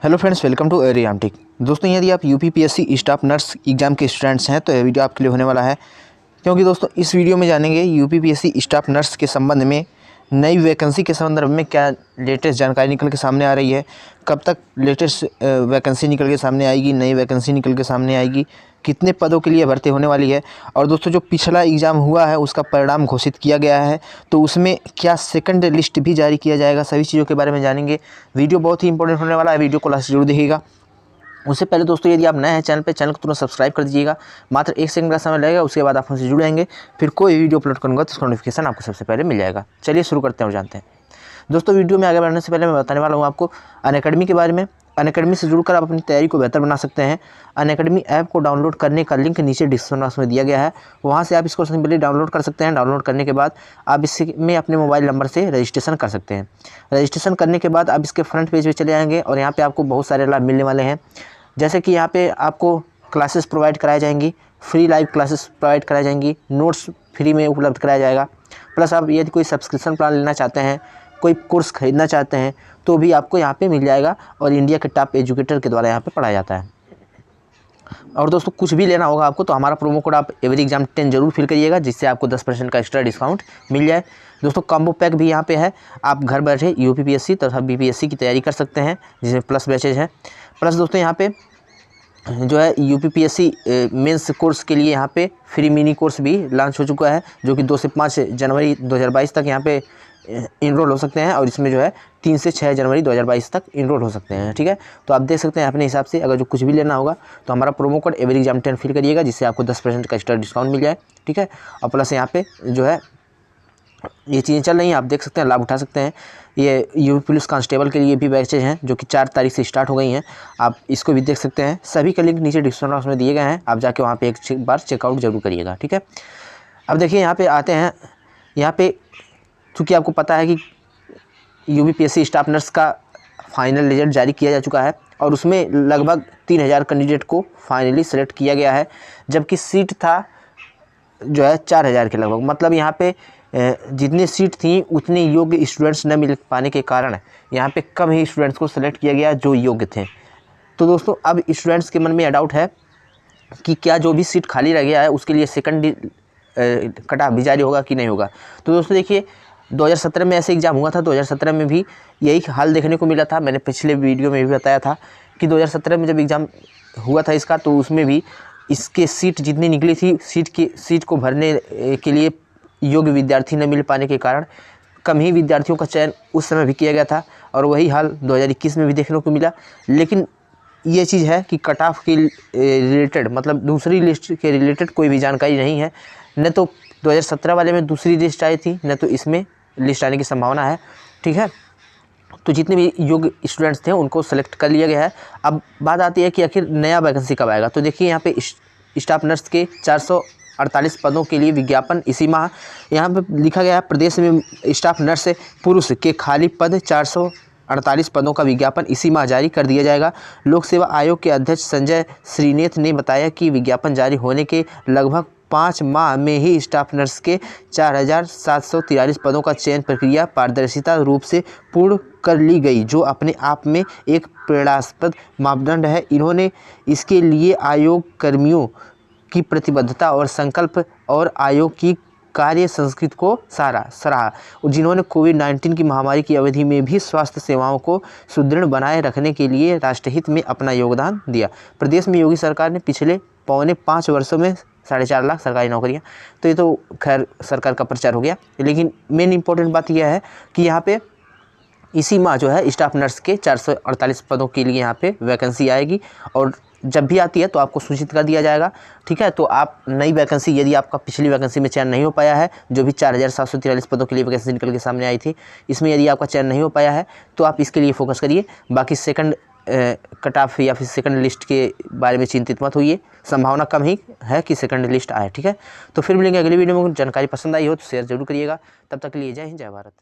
Hello friends, welcome to एरियामटिक। दोस्तों, यदि आप यूपीपीएससी स्टाफ नर्स एग्ज़ाम के स्टूडेंट्स हैं तो यह वीडियो आपके लिए होने वाला है, क्योंकि दोस्तों इस वीडियो में जानेंगे यूपीपीएससी स्टाफ नर्स के संबंध में नई वैकेंसी के संदर्भ में क्या लेटेस्ट जानकारी निकल के सामने आ रही है, कब तक लेटेस्ट वैकेंसी निकल के सामने आएगी, नई वैकेंसी निकल के सामने आएगी, कितने पदों के लिए भर्ती होने वाली है। और दोस्तों जो पिछला एग्ज़ाम हुआ है उसका परिणाम घोषित किया गया है, तो उसमें क्या सेकंड लिस्ट भी जारी किया जाएगा, सभी चीज़ों के बारे में जानेंगे। वीडियो बहुत ही इंपॉर्टेंट होने वाला है, वीडियो को लास्ट जरूर देखिएगा। उससे पहले दोस्तों यदि आप नए हैं चैनल को तुरंत सब्सक्राइब कर दीजिएगा। मात्र 1 सेकंड का समय लगेगा, उसके बाद आप हमसे जुड़ जाएंगे। फिर कोई वीडियो अपलोड करूँगा तो उसका नोटिफिकेशन आपको सबसे पहले मिल जाएगा। चलिए शुरू करते हैं और जानते हैं। दोस्तों वीडियो में आगे बढ़ने से पहले मैं बताने वाला हूँ आपको अनअकैडमी के बारे में। अनअकैडमी से जुड़कर आप अपनी तैयारी को बेहतर बना सकते हैं। अनअकैडमी ऐप को डाउनलोड करने का लिंक नीचे डिस्क्रिप्शन बॉक्स में दिया गया है, वहाँ से आप इसको सिंपली डाउनलोड कर सकते हैं। डाउनलोड करने के बाद आप इसमें अपने मोबाइल नंबर से रजिस्ट्रेशन कर सकते हैं। रजिस्ट्रेशन करने के बाद आप इसके फ्रंट पेज पे चले आएंगे और यहाँ पे आपको बहुत सारे लाभ मिलने वाले हैं, जैसे कि यहाँ पे आपको क्लासेस प्रोवाइड कराई जाएंगी, फ्री लाइव क्लासेस प्रोवाइड कराई जाएंगी, नोट्स फ्री में उपलब्ध कराया जाएगा। प्लस आप यदि कोई सब्सक्रिप्शन प्लान लेना चाहते हैं, कोई कोर्स खरीदना चाहते हैं तो भी आपको यहाँ पे मिल जाएगा और इंडिया के टॉप एजुकेटर के द्वारा यहाँ पे पढ़ाया जाता है। और दोस्तों कुछ भी लेना होगा आपको तो हमारा प्रोमो कोड आप एवरी एग्जाम 10 जरूर फिल करिएगा, जिससे आपको 10% का एक्स्ट्रा डिस्काउंट मिल जाए। दोस्तों कॉम्बो पैक भी यहाँ पे है, आप घर बैठे यूपीपीएससी तथा बीपीएससी की तैयारी कर सकते हैं, जिसमें प्लस बैचेज हैं। प्लस दोस्तों यहाँ पे जो है यूपीपीएससी मेंस कोर्स के लिए यहाँ पे फ्री मिनी कोर्स भी लॉन्च हो चुका है, जो कि 2 से 5 जनवरी 2022 तक यहाँ पे इनरोल हो सकते हैं। और इसमें जो है 3 से 6 जनवरी 2022 तक इनरोल हो सकते हैं। ठीक है, तो आप देख सकते हैं अपने हिसाब से, अगर जो कुछ भी लेना होगा तो हमारा promo code every exam 10 fill करिएगा, जिससे आपको 10% का एक्स्ट्रा डिस्काउंट मिल जाए। ठीक है, और प्लस यहाँ पे जो है ये चीज़ें चल रही हैं, आप देख सकते हैं, लाभ उठा सकते हैं। ये यूपी पुलिस कांस्टेबल के लिए भी बैचेज हैं, जो कि 4 तारीख से स्टार्ट हो गई हैं, आप इसको भी देख सकते हैं। सभी का लिंक नीचे डिस्क्रिप्शन बॉक्स में दिए गए हैं, आप जाके वहाँ पे एक बार चेकआउट जरूर करिएगा। ठीक है, अब देखिए यहाँ पे आते हैं। यहाँ पे चूँकि आपको पता है कि यूपीपीएससी स्टाफ नर्स का फाइनल रिजल्ट जारी किया जा चुका है और उसमें लगभग 3000 कैंडिडेट को फाइनली सेलेक्ट किया गया है, जबकि सीट था जो है 4000 के लगभग। मतलब यहाँ पे जितनी सीट थी उतने योग्य स्टूडेंट्स न मिल पाने के कारण यहाँ पे कम ही स्टूडेंट्स को सेलेक्ट किया गया जो योग्य थे। तो दोस्तों अब स्टूडेंट्स के मन में यह डाउट है कि क्या जो भी सीट खाली रह गया है उसके लिए सेकंड कटऑफ भी जारी होगा कि नहीं होगा। तो दोस्तों देखिए 2017 में ऐसे एग्ज़ाम हुआ था, 2017 में भी यही हाल देखने को मिला था। मैंने पिछले वीडियो में भी बताया था कि 2017 में जब एग्ज़ाम हुआ था इसका, तो उसमें भी इसके सीट जितनी निकली थी, सीट को भरने के लिए योग्य विद्यार्थी न मिल पाने के कारण कम ही विद्यार्थियों का चयन उस समय भी किया गया था, और वही हाल 2021 में भी देखने को मिला। लेकिन ये चीज़ है कि कट ऑफ के रिलेटेड, मतलब दूसरी लिस्ट के रिलेटेड कोई भी जानकारी नहीं है। न तो 2017 वाले में दूसरी लिस्ट आई थी, न तो इसमें लिस्ट आने की संभावना है। ठीक है, तो जितने भी योग्य स्टूडेंट्स थे उनको सेलेक्ट कर लिया गया है। अब बात आती है कि आखिर नया वैकेंसी कब आएगा। तो देखिए यहाँ पे स्टाफ नर्स के 448 पदों के लिए विज्ञापन इसी माह यहाँ पे लिखा गया है। प्रदेश में स्टाफ नर्स पुरुष के खाली पद 448 पदों का विज्ञापन इसी माह जारी कर दिया जाएगा। लोक सेवा आयोग के अध्यक्ष संजय श्रीनेत ने बताया कि विज्ञापन जारी होने के लगभग 5 माह में ही स्टाफ नर्स के 4743 पदों का चयन प्रक्रिया पारदर्शिता रूप से पूर्ण कर ली गई, जो अपने आप में एक प्रेरणास्पद मापदंड है। इन्होंने इसके लिए आयोग कर्मियों की प्रतिबद्धता और संकल्प और आयोग की कार्य संस्कृति को सराहा, जिन्होंने कोविड-19 की महामारी की अवधि में भी स्वास्थ्य सेवाओं को सुदृढ़ बनाए रखने के लिए राष्ट्रहित में अपना योगदान दिया। प्रदेश में योगी सरकार ने पिछले 4.25 वर्षों में 4.5 लाख सरकारी नौकरियां, तो ये तो खैर सरकार का प्रचार हो गया। लेकिन मेन इंपॉर्टेंट बात यह है कि यहाँ पे इसी माह जो है स्टाफ नर्स के 448 पदों के लिए यहाँ पे वैकेंसी आएगी, और जब भी आती है तो आपको सूचित कर दिया जाएगा। ठीक है, तो आप नई वैकेंसी, यदि आपका पिछली वैकेंसी में चयन नहीं हो पाया है, जो भी 4743 पदों के लिए वैकेंसी निकल के सामने आई थी, इसमें यदि आपका चयन नहीं हो पाया है तो आप इसके लिए फोकस करिए। बाकी सेकंड कट ऑफ या फिर सेकंड लिस्ट के बारे में चिंतित मत होइए, संभावना कम ही है कि सेकंड लिस्ट आए। ठीक है, तो फिर मिलेंगे अगली वीडियो में। जानकारी पसंद आई हो तो शेयर जरूर करिएगा। तब तक के लिए जय हिंद, जय भारत।